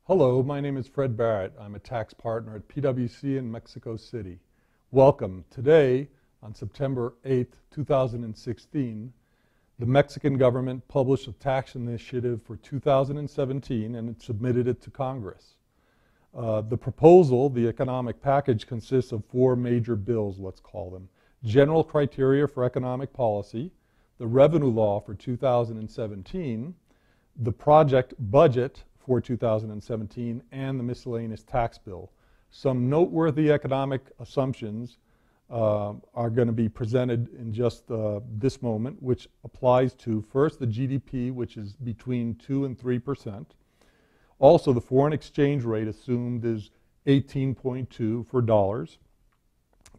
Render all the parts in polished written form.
Hello, my name is Fred Barret. I'm a tax partner at PwC in Mexico City. Welcome. Today, on September 8, 2016, the Mexican government published a tax initiative for 2017 and it submitted it to Congress. The proposal, the economic package, consists of four major bills, let's call them. General criteria for economic policy, the revenue law for 2017, the project budget for 2017, and the miscellaneous tax bill. Some noteworthy economic assumptions are going to be presented in just this moment, which applies to, first, the GDP, which is between 2 and 3%. Also, the foreign exchange rate assumed is 18.2 for dollars.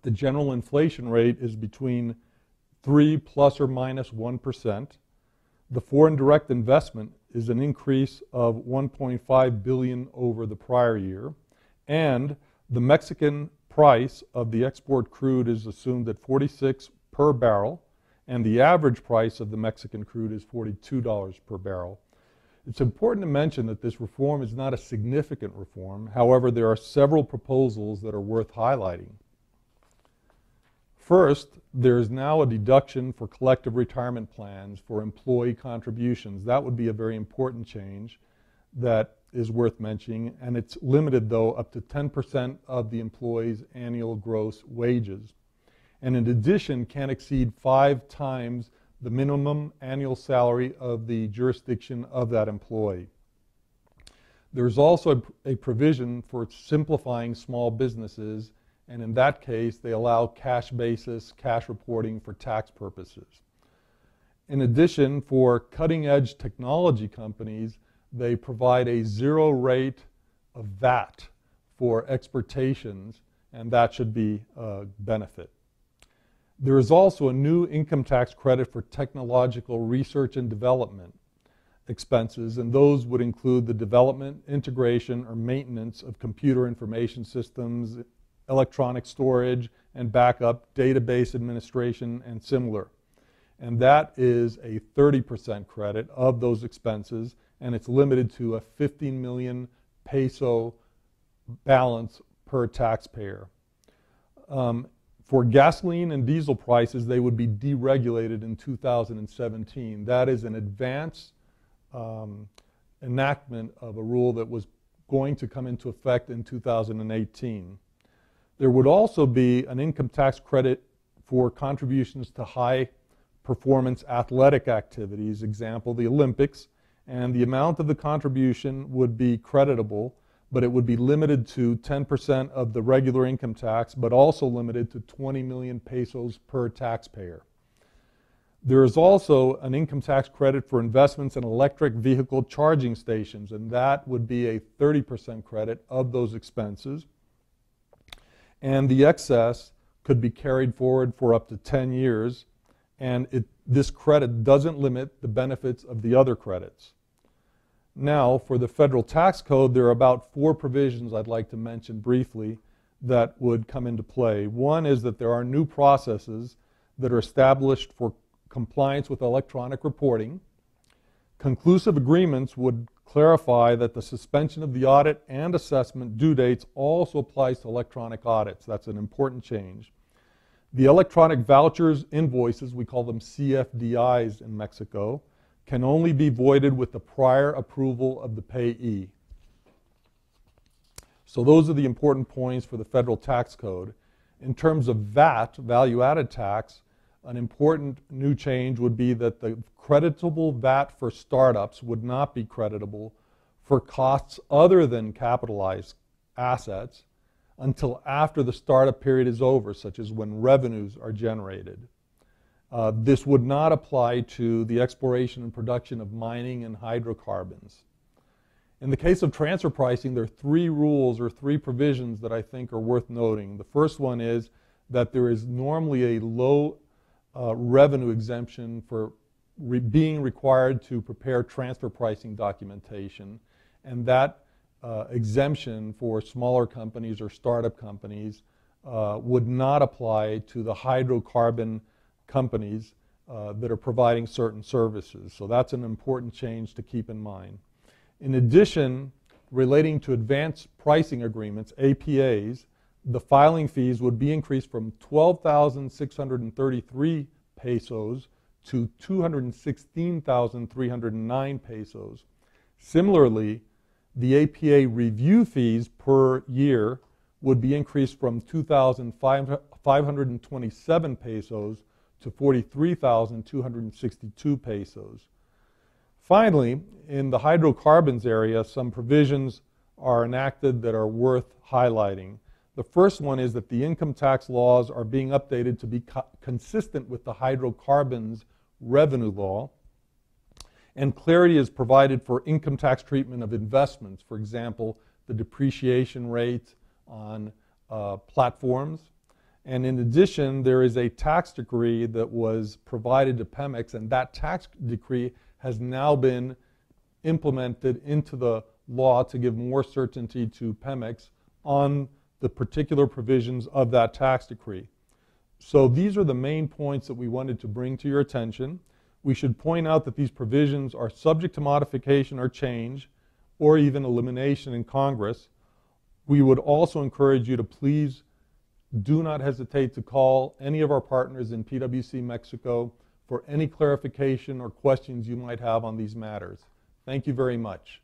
The general inflation rate is between 3 plus or minus 1%. The foreign direct investment is an increase of $1.5 billion over the prior year. And the Mexican price of the export crude is assumed at 46 per barrel, and the average price of the Mexican crude is $42 per barrel. It's important to mention that this reform is not a significant reform. However, there are several proposals that are worth highlighting. First, there is now a deduction for collective retirement plans for employee contributions. That would be a very important change that is worth mentioning, and it's limited, though, up to 10% of the employee's annual gross wages. And in addition, can exceed 5 times the minimum annual salary of the jurisdiction of that employee. There's also a provision for simplifying small businesses, and in that case, they allow cash basis, cash reporting for tax purposes. In addition, for cutting-edge technology companies, they provide a zero rate of VAT for exportations, and that should be a benefit. There is also a new income tax credit for technological research and development expenses, and those would include the development, integration, or maintenance of computer information systems, electronic storage and backup, database administration, and similar. And that is a 30% credit of those expenses, and it's limited to a 15 million peso balance per taxpayer. For gasoline and diesel prices, they would be deregulated in 2017. That is an advance enactment of a rule that was going to come into effect in 2018. There would also be an income tax credit for contributions to high-performance athletic activities, example, the Olympics, and the amount of the contribution would be creditable, but it would be limited to 10% of the regular income tax, but also limited to 20 million pesos per taxpayer. There is also an income tax credit for investments in electric vehicle charging stations, and that would be a 30% credit of those expenses. And the excess could be carried forward for up to 10 years, and this credit doesn't limit the benefits of the other credits. Now, for the federal tax code, there are about 4 provisions I'd like to mention briefly that would come into play. One is that there are new processes that are established for compliance with electronic reporting. Conclusive agreements would clarify that the suspension of the audit and assessment due dates also applies to electronic audits. That's an important change. The electronic vouchers invoices, we call them CFDIs in Mexico, can only be voided with the prior approval of the payee. So those are the important points for the federal tax code. In terms of VAT, value-added tax, an important new change would be that the creditable VAT for startups would not be creditable for costs other than capitalized assets until after the startup period is over, such as when revenues are generated. This would not apply to the exploration and production of mining and hydrocarbons. In the case of transfer pricing, there are 3 rules or 3 provisions that I think are worth noting. The first one is that there is normally a low revenue exemption for being required to prepare transfer pricing documentation, and that exemption for smaller companies or startup companies would not apply to the hydrocarbon companies that are providing certain services. So that's an important change to keep in mind. In addition, relating to advanced pricing agreements, APAs, the filing fees would be increased from 12,633 pesos to 216,309 pesos. Similarly, the APA review fees per year would be increased from 2,527 pesos to 43,262 pesos. Finally, in the hydrocarbons area, some provisions are enacted that are worth highlighting. The first one is that the income tax laws are being updated to be consistent with the hydrocarbons revenue law, and clarity is provided for income tax treatment of investments, for example, the depreciation rate on platforms. And in addition, there is a tax decree that was provided to Pemex, and that tax decree has now been implemented into the law to give more certainty to Pemex on the particular provisions of that tax decree. So these are the main points that we wanted to bring to your attention. We should point out that these provisions are subject to modification or change, or even elimination in Congress. We would also encourage you to please do not hesitate to call any of our partners in PwC Mexico for any clarification or questions you might have on these matters. Thank you very much.